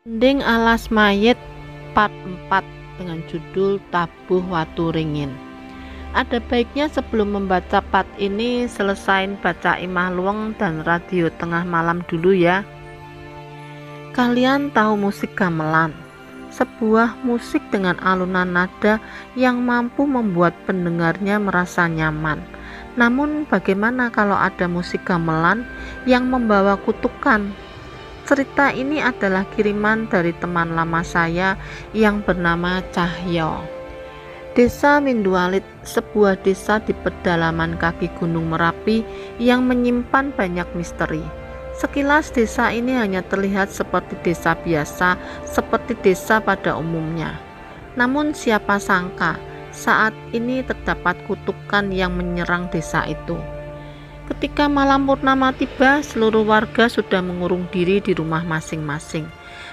Gending Alas Mayit part 4 dengan judul Tabuh Waturingin. Ada baiknya sebelum membaca part ini selesain baca Imah Luweng dan Radio Tengah Malam dulu ya. Kalian tahu musik gamelan? Sebuah musik dengan alunan nada yang mampu membuat pendengarnya merasa nyaman. Namun bagaimana kalau ada musik gamelan yang membawa kutukan? Cerita ini adalah kiriman dari teman lama saya yang bernama Cahyo. Desa Mindualit, sebuah desa di pedalaman kaki Gunung Merapi yang menyimpan banyak misteri. Sekilas desa ini hanya terlihat seperti desa biasa, seperti desa pada umumnya. Namun siapa sangka saat ini terdapat kutukan yang menyerang desa itu. Ketika malam purnama tiba, seluruh warga sudah mengurung diri di rumah masing-masing,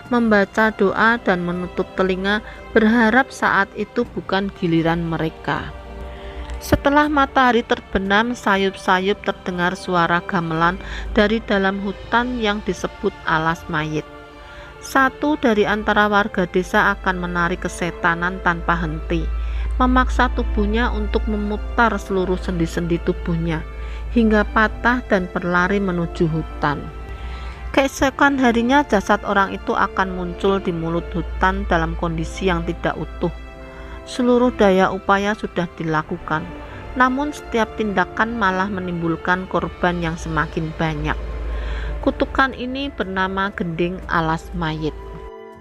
membaca doa dan menutup telinga, berharap saat itu bukan giliran mereka. Setelah matahari terbenam, sayup-sayup terdengar suara gamelan dari dalam hutan yang disebut Alas Mayit. Satu dari antara warga desa akan menarik kesetanan tanpa henti, memaksa tubuhnya untuk memutar seluruh sendi-sendi tubuhnya hingga patah dan berlari menuju hutan. Keesokan harinya jasad orang itu akan muncul di mulut hutan dalam kondisi yang tidak utuh. Seluruh daya upaya sudah dilakukan, namun setiap tindakan malah menimbulkan korban yang semakin banyak. Kutukan ini bernama Gending Alas Mayit.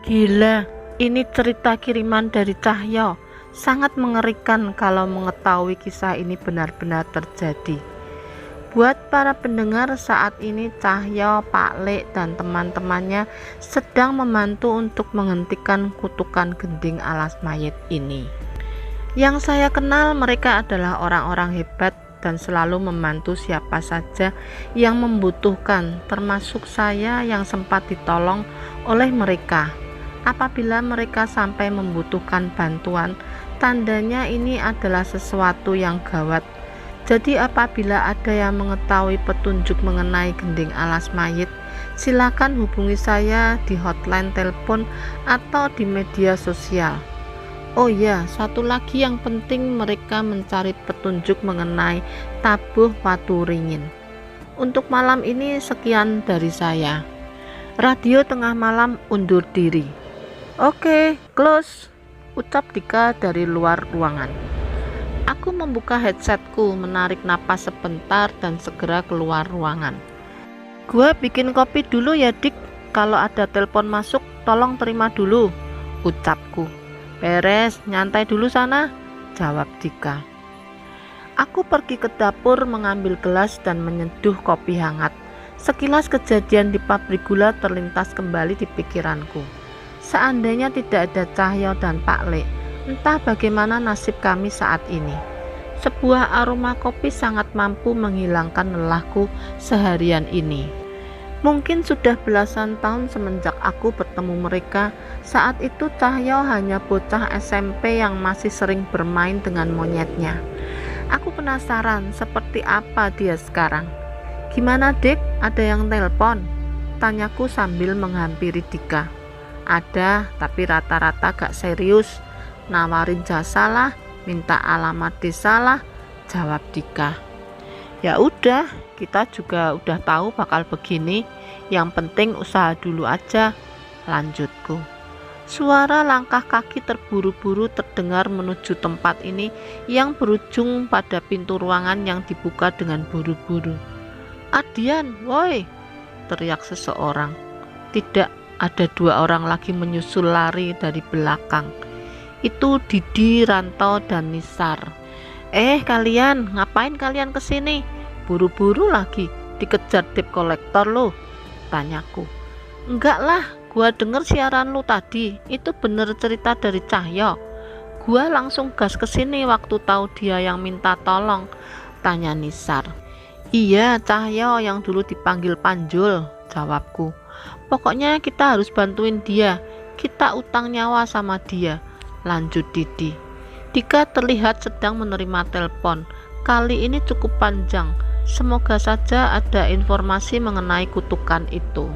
Gila, ini cerita kiriman dari Cahyo. Sangat mengerikan kalau mengetahui kisah ini benar-benar terjadi. Buat para pendengar, saat ini Cahyo, Pak Lek, dan teman-temannya sedang membantu untuk menghentikan kutukan Gending Alas Mayit ini. Yang saya kenal, mereka adalah orang-orang hebat dan selalu membantu siapa saja yang membutuhkan, termasuk saya yang sempat ditolong oleh mereka. Apabila mereka sampai membutuhkan bantuan, tandanya ini adalah sesuatu yang gawat. Jadi apabila ada yang mengetahui petunjuk mengenai Gending Alas Mayit, silakan hubungi saya di hotline telepon atau di media sosial. Oh ya, satu lagi yang penting, mereka mencari petunjuk mengenai Tabuh Waturingin. Untuk malam ini sekian dari saya. Radio Tengah Malam undur diri. Oke, close, ucap Dika dari luar ruangan. Aku membuka headsetku, menarik napas sebentar dan segera keluar ruangan. Gua bikin kopi dulu ya Dik, kalau ada telepon masuk tolong terima dulu, ucapku. Beres, nyantai dulu sana, jawab Dika. Aku pergi ke dapur mengambil gelas dan menyeduh kopi hangat. Sekilas kejadian di pabrik gula terlintas kembali di pikiranku. Seandainya tidak ada Cahyo dan Pak Lek, entah bagaimana nasib kami saat ini. Sebuah aroma kopi sangat mampu menghilangkan lelahku seharian ini. Mungkin sudah belasan tahun semenjak aku bertemu mereka. Saat itu Cahyo hanya bocah SMP yang masih sering bermain dengan monyetnya. Aku penasaran seperti apa dia sekarang. Gimana Dik, ada yang telepon? Tanyaku sambil menghampiri Dika. Ada, tapi rata-rata gak serius. Nawarin jasa lah, minta alamat desa lah, jawab Dika. Ya udah, kita juga udah tahu bakal begini, yang penting usaha dulu aja, lanjutku. Suara langkah kaki terburu-buru terdengar menuju tempat ini yang berujung pada pintu ruangan yang dibuka dengan buru-buru. Adian, woi, teriak seseorang. Tidak, ada dua orang lagi menyusul lari dari belakang. Itu Didi, Rantau, dan Nisar. Kalian, ngapain kalian kesini? Buru-buru lagi, dikejar debt kolektor lo, tanyaku. Enggak lah, gua denger siaran lu tadi, itu bener cerita dari Cahyo. Gua langsung gas kesini waktu tahu dia yang minta tolong, tanya Nisar. Iya, Cahyo yang dulu dipanggil Panjul, jawabku. Pokoknya kita harus bantuin dia, kita utang nyawa sama dia, lanjut Didi. Dika terlihat sedang menerima telepon. kali ini cukup panjang. Semoga saja ada informasi mengenai kutukan itu.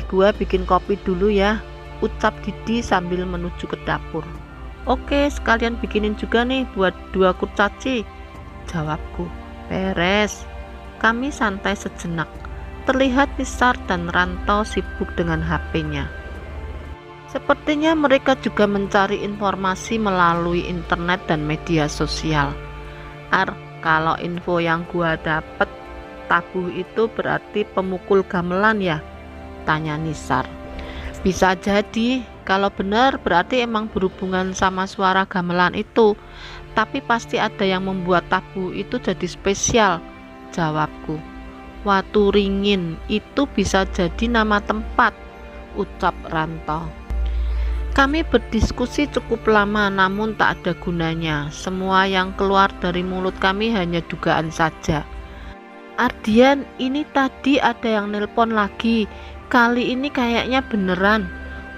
Gua bikin kopi dulu ya, ucap Didi sambil menuju ke dapur. Oke, sekalian bikinin juga nih buat 2 kurcaci, jawabku. Beres. Kami santai sejenak. Terlihat Nisar dan Rantau sibuk dengan HP-nya. Sepertinya mereka juga mencari informasi melalui internet dan media sosial. Kalau info yang gua dapet, tabuh itu berarti pemukul gamelan ya? Tanya Nisar. Bisa jadi, kalau benar berarti emang berhubungan sama suara gamelan itu. Tapi pasti ada yang membuat tabuh itu jadi spesial, jawabku. Waturingin itu bisa jadi nama tempat, ucap Rantau. Kami berdiskusi cukup lama namun tak ada gunanya. Semua yang keluar dari mulut kami hanya dugaan saja. Ardian, ini tadi ada yang nelpon lagi. Kali ini kayaknya beneran,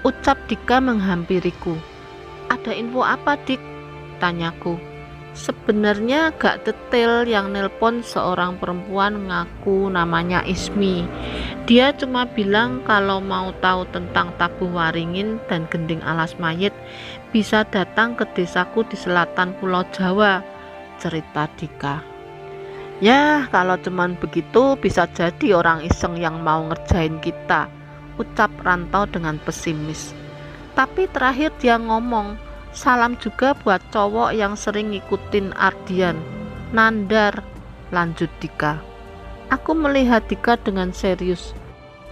ucap Dika menghampiriku. Ada info apa, Dik? Tanyaku. Sebenarnya gak detail, yang nelpon seorang perempuan ngaku namanya Ismi. Dia cuma bilang kalau mau tahu tentang tabuh waringin dan gending alas mayit bisa datang ke desaku di selatan Pulau Jawa, cerita Dika. Ya, kalau cuman begitu bisa jadi orang iseng yang mau ngerjain kita, ucap Rantau dengan pesimis. Tapi terakhir dia ngomong, salam juga buat cowok yang sering ngikutin Ardian, Nandar, lanjut Dika. Aku melihat Dika dengan serius.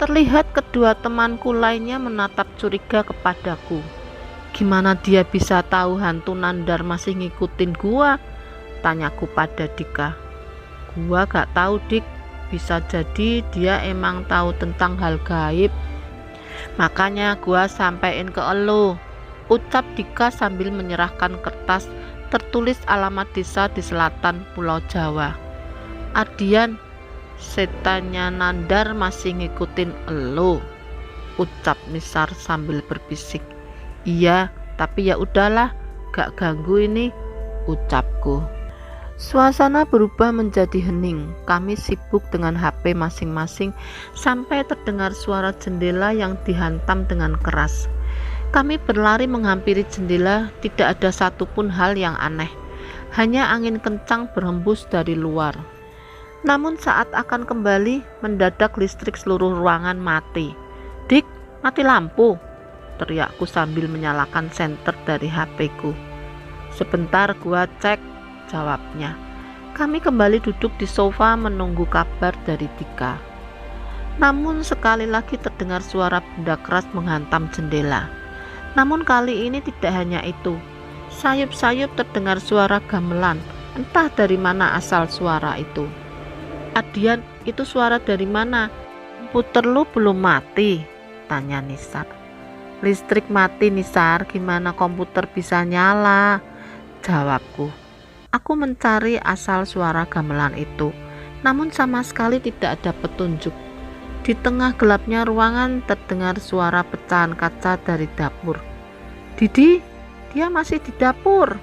Terlihat kedua temanku lainnya menatap curiga kepadaku. Gimana dia bisa tahu hantu Nandar masih ngikutin gua? Tanyaku pada Dika. Gua gak tahu, Dik. Bisa jadi dia emang tahu tentang hal gaib. Makanya gua sampein ke elo, ucap Dika sambil menyerahkan kertas tertulis alamat desa di selatan Pulau Jawa. Ardian, setannya Nandar masih ngikutin elo, ucap Nisar sambil berbisik. Iya, tapi ya udahlah, gak ganggu ini, ucapku. Suasana berubah menjadi hening. Kami sibuk dengan HP masing-masing sampai terdengar suara jendela yang dihantam dengan keras. Kami berlari menghampiri jendela, tidak ada satupun hal yang aneh. Hanya angin kencang berhembus dari luar. Namun saat akan kembali, mendadak listrik seluruh ruangan mati. Dik, mati lampu, teriakku sambil menyalakan senter dari HP-ku. Sebentar gua cek, jawabnya. Kami kembali duduk di sofa menunggu kabar dari Dika. Namun sekali lagi terdengar suara benda keras menghantam jendela. Namun kali ini tidak hanya itu. Sayup-sayup terdengar suara gamelan. Entah dari mana asal suara itu. Ardian, itu suara dari mana? Komputer lu belum mati? Tanya Nisar. Listrik mati, Nisar. Gimana komputer bisa nyala? Jawabku. Aku mencari asal suara gamelan itu, namun sama sekali tidak ada petunjuk. Di tengah gelapnya ruangan terdengar suara pecahan kaca dari dapur. Didi, dia masih di dapur,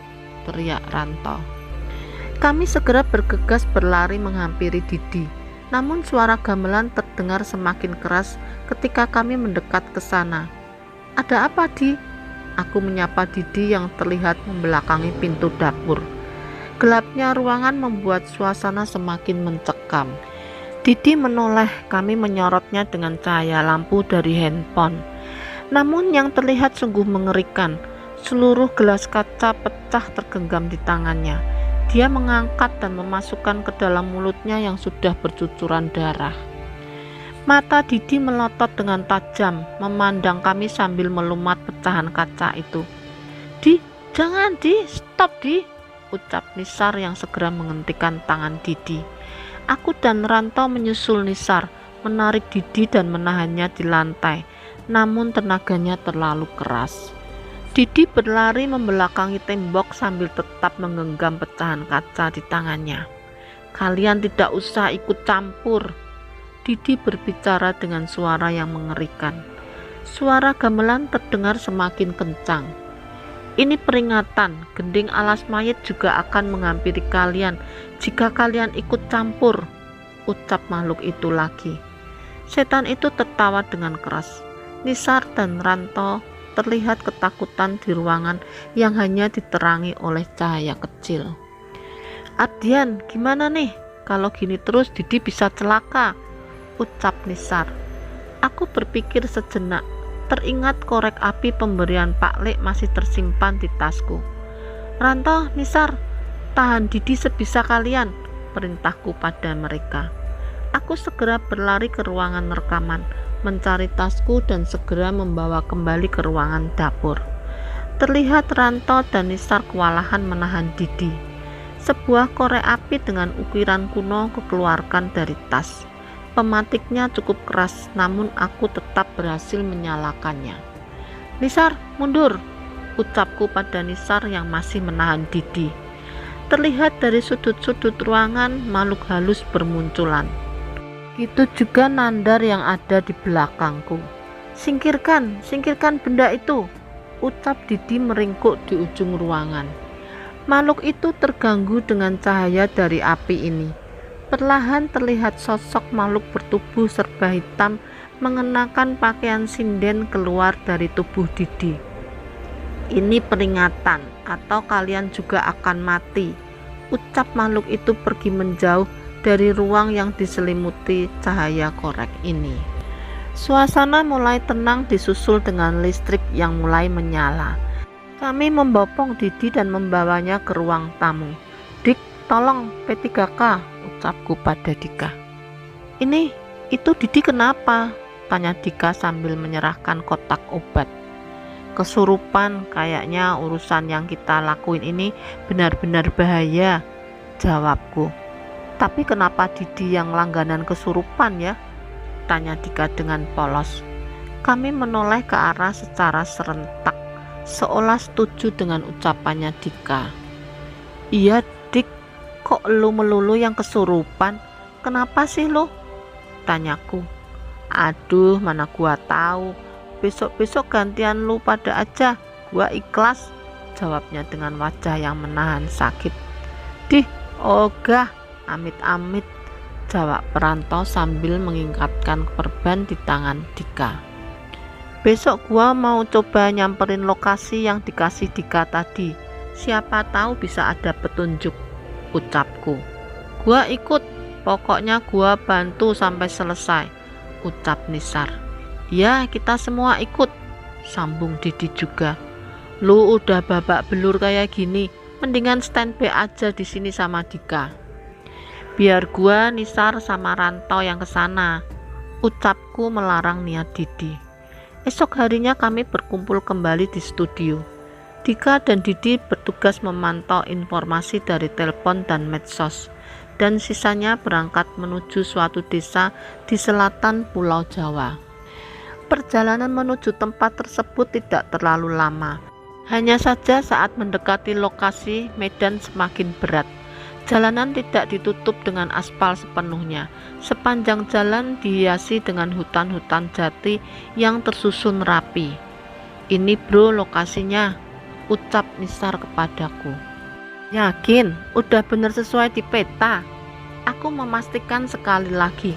teriak Rantau. Kami segera bergegas berlari menghampiri Didi, namun suara gamelan terdengar semakin keras ketika kami mendekat ke sana. Ada apa, Di? Aku menyapa Didi yang terlihat membelakangi pintu dapur. Gelapnya ruangan membuat suasana semakin mencekam. Didi menoleh, kami menyorotnya dengan cahaya lampu dari handphone. Namun yang terlihat sungguh mengerikan. Seluruh gelas kaca pecah tergenggam di tangannya. Dia mengangkat dan memasukkan ke dalam mulutnya yang sudah bercucuran darah. Mata Didi melotot dengan tajam, memandang kami sambil melumat pecahan kaca itu. Di, jangan Di, stop Di, ucap Nisar yang segera menghentikan tangan Didi. Aku dan Rantau menyusul Nisar, menarik Didi dan menahannya di lantai, namun tenaganya terlalu keras. Didi berlari membelakangi tembok sambil tetap menggenggam pecahan kaca di tangannya. Kalian tidak usah ikut campur, Didi berbicara dengan suara yang mengerikan. Suara gamelan terdengar semakin kencang. Ini peringatan, gending alas mayit juga akan menghampiri kalian jika kalian ikut campur, ucap makhluk itu lagi. Setan itu tertawa dengan keras. Nisar dan Ranto terlihat ketakutan di ruangan yang hanya diterangi oleh cahaya kecil. Ardian, gimana nih? Kalau gini terus Didi bisa celaka, ucap Nisar. Aku berpikir sejenak, teringat korek api pemberian Pak Lek masih tersimpan di tasku. Ranto, Nisar, tahan Didi sebisa kalian, perintahku pada mereka. Aku segera berlari ke ruangan rekaman, mencari tasku dan segera membawa kembali ke ruangan dapur. Terlihat Ranto dan Nisar kewalahan menahan Didi. Sebuah korek api dengan ukiran kuno kukeluarkan dari tas. Pematiknya cukup keras, namun aku tetap berhasil menyalakannya. Nisar, mundur, ucapku pada Nisar yang masih menahan Didi. Terlihat dari sudut-sudut ruangan makhluk halus bermunculan. Itu juga Nandar yang ada di belakangku. Singkirkan benda itu, ucap Didi meringkuk di ujung ruangan. Makhluk itu terganggu dengan cahaya dari api ini. Perlahan terlihat sosok makhluk bertubuh serba hitam mengenakan pakaian sinden keluar dari tubuh Didi. Ini peringatan atau kalian juga akan mati, ucap makhluk itu pergi menjauh dari ruang yang diselimuti cahaya korek ini. Suasana mulai tenang disusul dengan listrik yang mulai menyala. Kami membopong Didi dan membawanya ke ruang tamu. Dik, tolong P3K, ucapku pada Dika. Itu Didi kenapa? Tanya Dika sambil menyerahkan kotak obat. Kesurupan, kayaknya urusan yang kita lakuin ini benar-benar bahaya, jawabku. Tapi kenapa Didi yang langganan kesurupan ya? Tanya Dika dengan polos. Kami menoleh ke arah secara serentak, seolah setuju dengan ucapannya Dika. Iya Dik, kok lu melulu yang kesurupan? Kenapa sih lu? Tanyaku. Aduh, mana gua tahu. Besok-besok gantian lu pada aja, gua ikhlas, jawabnya dengan wajah yang menahan sakit. Dih, ogah, amit-amit, jawab Perantau sambil mengingkatkan perban di tangan Dika. Besok gua mau coba nyamperin lokasi yang dikasih Dika tadi. Siapa tahu bisa ada petunjuk, ucapku. Gua ikut, pokoknya gua bantu sampai selesai, ucap Nisar. Ya, kita semua ikut, sambung Didi juga. Lu udah babak belur kayak gini, mendingan standby aja di sini sama Dika. Biar gua, Nisar sama Ranto yang kesana, ucapku melarang niat Didi. Esok harinya kami berkumpul kembali di studio. Dika dan Didi bertugas memantau informasi dari telepon dan medsos, dan sisanya berangkat menuju suatu desa di selatan Pulau Jawa. Perjalanan menuju tempat tersebut tidak terlalu lama. Hanya saja saat mendekati lokasi, medan semakin berat. Jalanan tidak ditutup dengan aspal sepenuhnya. Sepanjang jalan dihiasi dengan hutan-hutan jati yang tersusun rapi. Ini bro lokasinya, ucap Nisar kepadaku. Yakin? Udah bener sesuai di peta? Aku memastikan sekali lagi.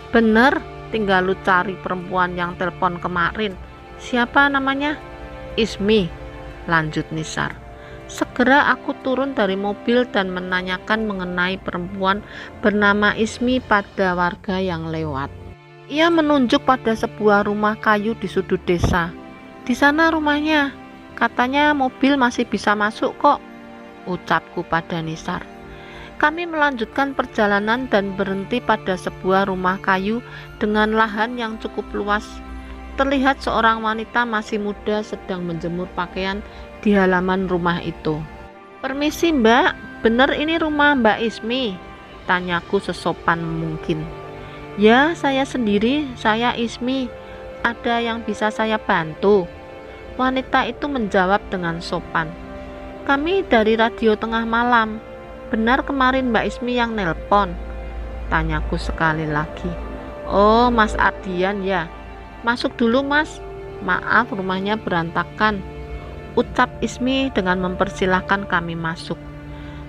Bener, tinggal lu cari perempuan yang telepon kemarin. Siapa namanya? Ismi, lanjut Nisar. Segera aku turun dari mobil dan menanyakan mengenai perempuan bernama Ismi pada warga yang lewat. Ia menunjuk pada sebuah rumah kayu di sudut desa. Di sana rumahnya, katanya mobil masih bisa masuk kok, ucapku pada Nisar. Kami melanjutkan perjalanan dan berhenti pada sebuah rumah kayu dengan lahan yang cukup luas. Terlihat seorang wanita masih muda sedang menjemur pakaian di halaman rumah itu. Permisi mbak, bener ini rumah mbak Ismi? Tanyaku sesopan mungkin. Ya, saya sendiri, saya Ismi. Ada yang bisa saya bantu? Wanita itu menjawab dengan sopan. Kami dari radio tengah malam. Benar kemarin mbak Ismi yang nelpon? Tanyaku sekali lagi. Oh, Mas Ardian ya. Masuk dulu mas, maaf rumahnya berantakan. ucap Ismi dengan mempersilahkan kami masuk.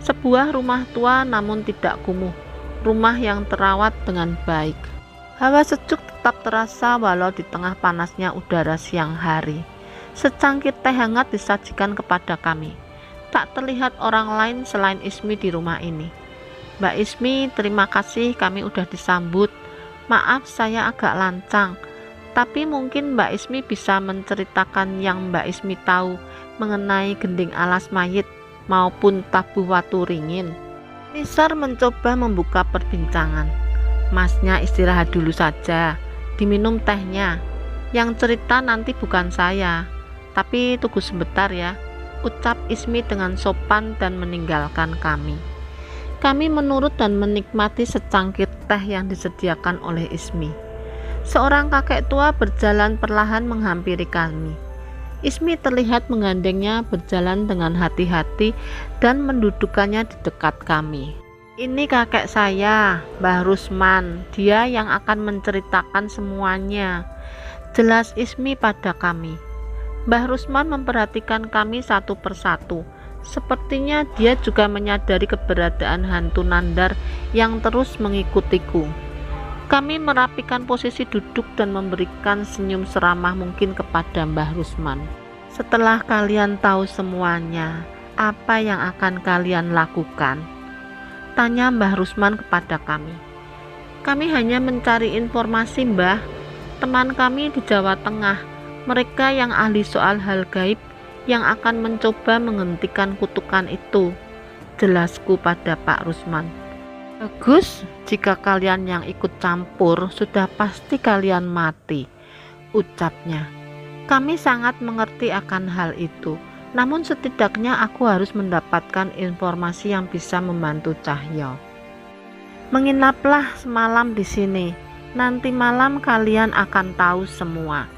Sebuah rumah tua namun tidak kumuh, rumah yang terawat dengan baik. Hawa sejuk tetap terasa walau di tengah panasnya udara siang hari. Secangkir teh hangat disajikan kepada kami. Tak terlihat orang lain selain Ismi di rumah ini. Mbak Ismi, terima kasih kami udah disambut. Maaf saya agak lancang, tapi mungkin Mbak Ismi bisa menceritakan yang Mbak Ismi tahu mengenai gending alas mayit maupun tabuh watu ringin. Nisar mencoba membuka perbincangan. Masnya istirahat dulu saja, diminum tehnya. Yang cerita nanti bukan saya, tapi tunggu sebentar ya, ucap Ismi dengan sopan dan meninggalkan kami. Kami menurut dan menikmati secangkir teh yang disediakan oleh Ismi. Seorang kakek tua berjalan perlahan menghampiri kami. Ismi terlihat menggandengnya berjalan dengan hati-hati dan mendudukannya di dekat kami. Ini kakek saya, Mbah Rusman, dia yang akan menceritakan semuanya, jelas Ismi pada kami. Mbah Rusman memperhatikan kami satu persatu. Sepertinya dia juga menyadari keberadaan hantu Nandar yang terus mengikutiku. Kami merapikan posisi duduk dan memberikan senyum seramah mungkin kepada Mbah Rusman. Setelah kalian tahu semuanya, apa yang akan kalian lakukan? Tanya Mbah Rusman kepada kami. Kami hanya mencari informasi, Mbah. Teman kami di Jawa Tengah, mereka yang ahli soal hal gaib yang akan mencoba menghentikan kutukan itu, jelasku pada Pak Rusman. Bagus, jika kalian yang ikut campur, sudah pasti kalian mati, ucapnya. Kami sangat mengerti akan hal itu, namun setidaknya aku harus mendapatkan informasi yang bisa membantu Cahyo. Menginaplah semalam di sini, nanti malam kalian akan tahu semua,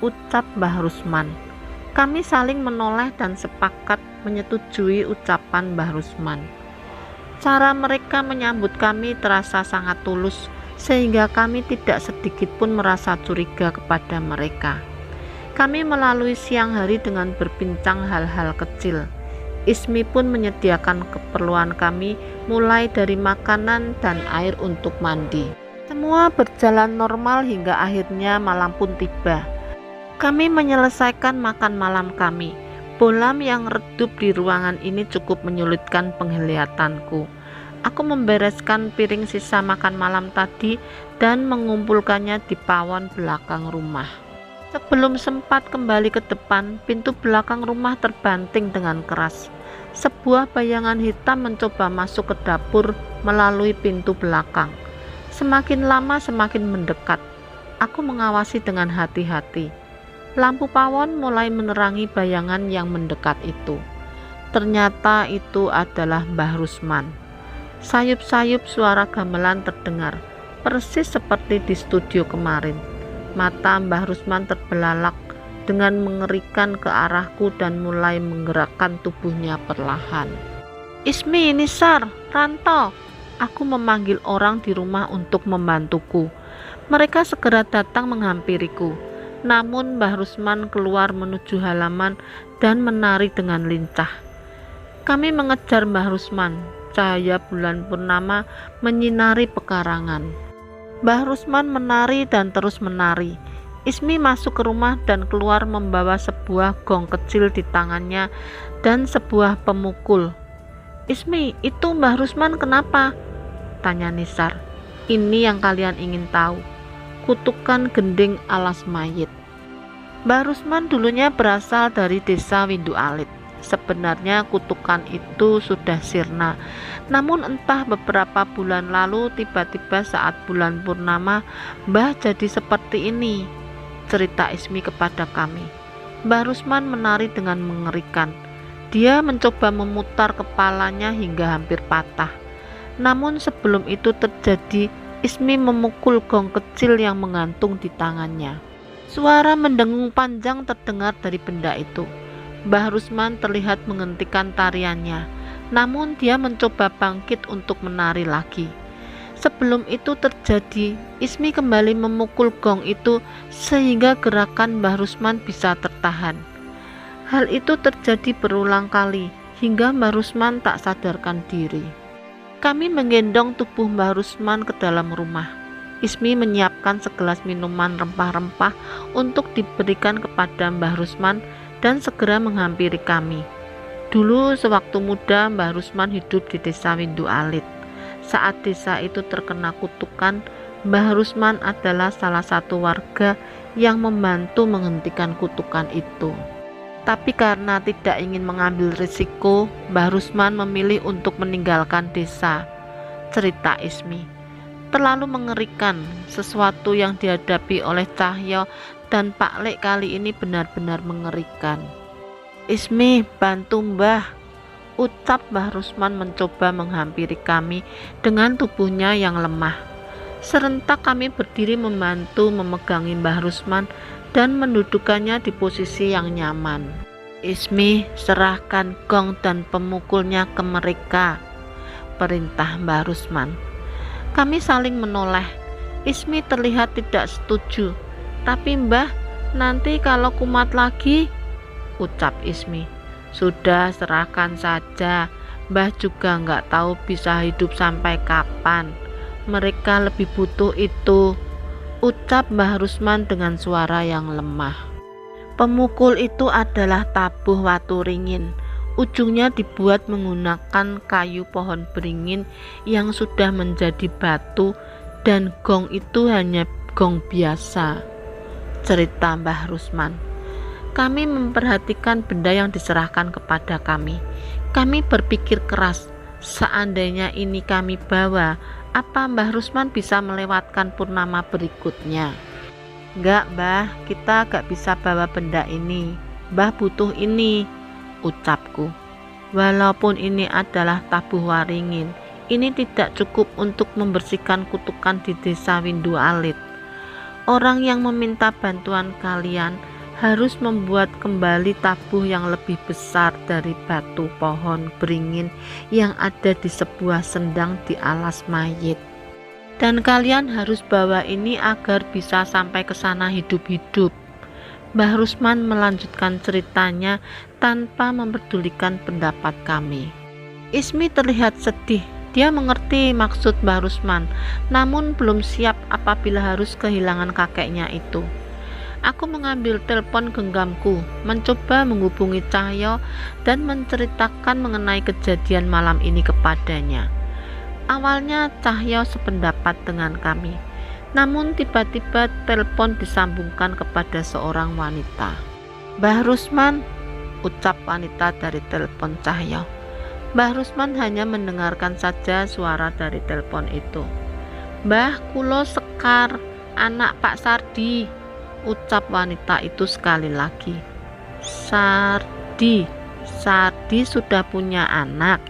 ucap Mbah Rusman. Kami saling menoleh dan sepakat menyetujui ucapan Mbah Rusman. Cara mereka menyambut kami terasa sangat tulus, sehingga kami tidak sedikit pun merasa curiga kepada mereka. Kami melalui siang hari dengan berbincang hal-hal kecil. Ismi pun menyediakan keperluan kami, mulai dari makanan dan air untuk mandi. Semua berjalan normal hingga akhirnya malam pun tiba. Kami menyelesaikan makan malam kami. Bolam yang redup di ruangan ini cukup menyulitkan penglihatanku. Aku membereskan piring sisa makan malam tadi dan mengumpulkannya di pawon belakang rumah. Sebelum sempat kembali ke depan, pintu belakang rumah terbanting dengan keras. Sebuah bayangan hitam mencoba masuk ke dapur melalui pintu belakang. Semakin lama semakin mendekat. Aku mengawasi dengan hati-hati. Lampu pawon mulai menerangi bayangan yang mendekat itu. Ternyata itu adalah Mbah Rusman. Sayup-sayup suara gamelan terdengar, persis seperti di studio kemarin. Mata Mbah Rusman terbelalak dengan mengerikan ke arahku dan mulai menggerakkan tubuhnya perlahan. Ismi, Nisar, Ranto. Aku memanggil orang di rumah untuk membantuku. Mereka segera datang menghampiriku. Namun Mbah Rusman keluar menuju halaman dan menari dengan lincah. Kami mengejar Mbah Rusman. Cahaya bulan purnama menyinari pekarangan. Mbah Rusman menari dan terus menari. Ismi masuk ke rumah dan keluar membawa sebuah gong kecil di tangannya dan sebuah pemukul. Ismi, itu Mbah Rusman kenapa? Tanya Nisar. Ini yang kalian ingin tahu. Kutukan gending alas mayit. Mbah Rusman dulunya berasal dari desa Windu Alit. Sebenarnya kutukan itu sudah sirna, namun entah beberapa bulan lalu tiba-tiba saat bulan purnama Mbah jadi seperti ini, cerita Ismi kepada kami. Mbah Rusman menari dengan mengerikan. Dia mencoba memutar kepalanya hingga hampir patah. Namun sebelum itu terjadi, Ismi memukul gong kecil yang menggantung di tangannya. Suara mendengung panjang terdengar dari benda itu. Mbah Rusman terlihat menghentikan tariannya, namun dia mencoba bangkit untuk menari lagi. Sebelum itu terjadi, Ismi kembali memukul gong itu sehingga gerakan Mbah Rusman bisa tertahan. Hal itu terjadi berulang kali hingga Mbah Rusman tak sadarkan diri. Kami menggendong tubuh Mbah Rusman ke dalam rumah. Ismi menyiapkan segelas minuman rempah-rempah untuk diberikan kepada Mbah Rusman dan segera menghampiri kami. Dulu sewaktu muda Mbah Rusman hidup di desa Windu Alit. Saat desa itu terkena kutukan, Mbah Rusman adalah salah satu warga yang membantu menghentikan kutukan itu. Tapi karena tidak ingin mengambil risiko, Mbah Rusman memilih untuk meninggalkan desa. Cerita Ismi. Terlalu mengerikan, sesuatu yang dihadapi oleh Cahyo dan Pak Lek kali ini benar-benar mengerikan. Ismi, bantu Mbah, ucap Mbah Rusman mencoba menghampiri kami dengan tubuhnya yang lemah. Serentak kami berdiri membantu memegangi Mbah Rusman dan mendudukannya di posisi yang nyaman. Ismi, serahkan gong dan pemukulnya ke mereka, perintah Mbah Rusman. Kami saling menoleh. Ismi terlihat tidak setuju. Tapi Mbah, nanti kalau kumat lagi, ucap Ismi. Sudah, serahkan saja. Mbah juga nggak tahu bisa hidup sampai kapan. Mereka lebih butuh itu, ucap Mbah Rusman dengan suara yang lemah. Pemukul itu adalah tabuh watu ringin. Ujungnya dibuat menggunakan kayu pohon beringin yang sudah menjadi batu, dan gong itu hanya gong biasa, cerita Mbah Rusman. Kami memperhatikan benda yang diserahkan kepada kami. Kami berpikir keras, seandainya ini kami bawa, apa Mbah Rusman bisa melewatkan purnama berikutnya? Enggak Mbah, kita gak bisa bawa benda ini. Mbah butuh ini, ucapku. Walaupun ini adalah tabuh waringin, ini tidak cukup untuk membersihkan kutukan di desa Windu Alit. Orang yang meminta bantuan kalian harus membuat kembali tabuh yang lebih besar dari batu pohon beringin yang ada di sebuah sendang di alas mayit. Dan kalian harus bawa ini agar bisa sampai ke sana hidup-hidup. Mbah Rusman melanjutkan ceritanya tanpa mempedulikan pendapat kami. Ismi terlihat sedih. Dia mengerti maksud Mbah Rusman, namun belum siap apabila harus kehilangan kakeknya itu. Aku mengambil telepon genggamku, mencoba menghubungi Cahyo dan menceritakan mengenai kejadian malam ini kepadanya. Awalnya Cahyo sependapat dengan kami, namun tiba-tiba telepon disambungkan kepada seorang wanita. Mbah Rusman, ucap wanita dari telepon Cahyo. Mbah Rusman hanya mendengarkan saja suara dari telepon itu. Mbah, kulo Sekar, anak Pak Sardi, ucap wanita itu sekali lagi. Sardi sudah punya anak,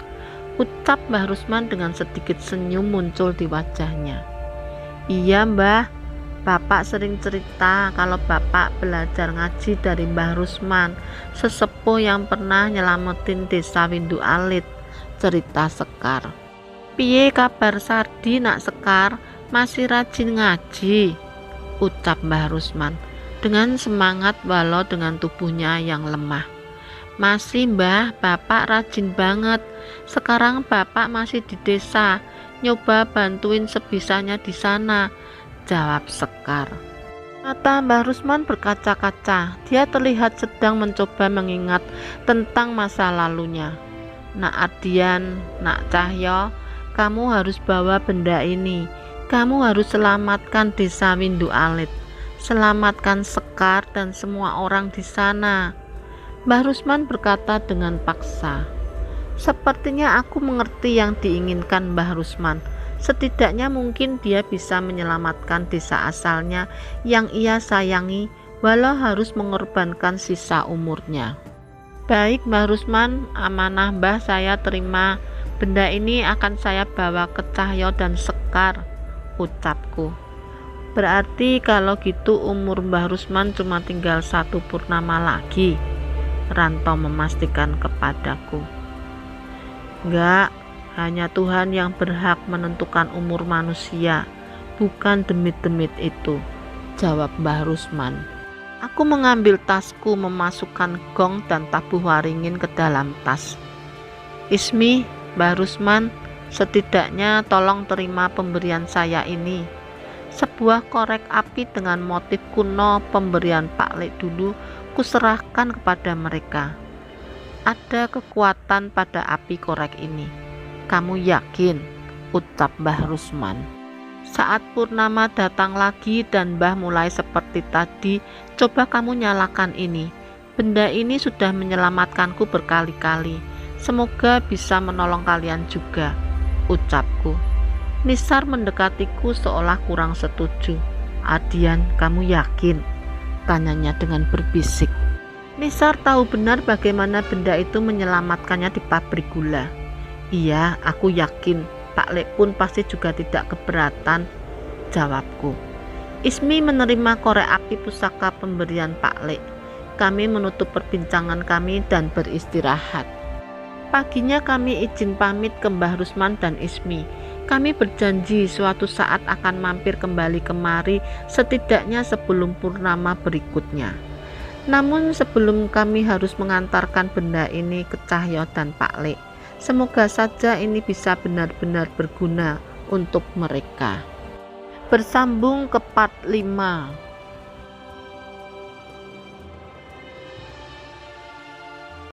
ucap Mbah Rusman dengan sedikit senyum muncul di wajahnya. Iya Mbah, Bapak sering cerita kalau Bapak belajar ngaji dari Mbah Rusman, sesepuh yang pernah nyelamatin desa Windu Alit, cerita Sekar. Piye kabar Sardi nak Sekar, masih rajin ngaji, ucap Mbah Rusman dengan semangat walau dengan tubuhnya yang lemah. Masih Mbah, Bapak rajin banget. Sekarang Bapak masih di desa, nyoba bantuin sebisanya di sana, jawab Sekar. Mata Mbah Rusman berkaca-kaca. Dia terlihat sedang mencoba mengingat tentang masa lalunya. Nak Ardian, Nak Cahyo, kamu harus bawa benda ini. Kamu harus selamatkan desa Windu Alit. Selamatkan Sekar dan semua orang di sana. Mbah Rusman berkata dengan paksa. Sepertinya aku mengerti yang diinginkan Mbah Rusman. Setidaknya mungkin dia bisa menyelamatkan desa asalnya yang ia sayangi, walau harus mengorbankan sisa umurnya. Baik Mbah Rusman, amanah Mbah saya terima. Benda ini akan saya bawa ke Cahyo dan Sekar, ucapku. Berarti kalau gitu umur Mbah Rusman cuma tinggal 1 purnama lagi, Ranto memastikan kepadaku. Enggak, hanya Tuhan yang berhak menentukan umur manusia, bukan demit-demit itu, jawab Mbah Rusman. Aku mengambil tasku, memasukkan gong dan tabuh waringin ke dalam tas. Ismi, Mbah Rusman, setidaknya tolong terima pemberian saya ini. Sebuah korek api dengan motif kuno pemberian Pak Lek dulu kuserahkan kepada mereka. Ada kekuatan pada api korek ini. Kamu yakin? Ucap Mbah Rusman. Saat purnama datang lagi dan Mbah mulai seperti tadi, coba kamu nyalakan ini. Benda ini sudah menyelamatkanku berkali-kali. Semoga bisa menolong kalian juga, ucapku. Nisar mendekatiku seolah kurang setuju. Adian, kamu yakin? Tanyanya dengan berbisik. Nisar tahu benar bagaimana benda itu menyelamatkannya di pabrik gula. Iya, aku yakin. Pak Lek pun pasti juga tidak keberatan, jawabku. Ismi menerima korek api pusaka pemberian Pak Lek. Kami menutup perbincangan kami dan beristirahat. Paginya kami izin pamit ke Mbah Rusman dan Ismi. Kami berjanji suatu saat akan mampir kembali kemari, setidaknya sebelum purnama berikutnya. Namun sebelum kami harus mengantarkan benda ini ke Cahyo dan Pak Lek. Semoga saja ini bisa benar-benar berguna untuk mereka. Bersambung ke part 5.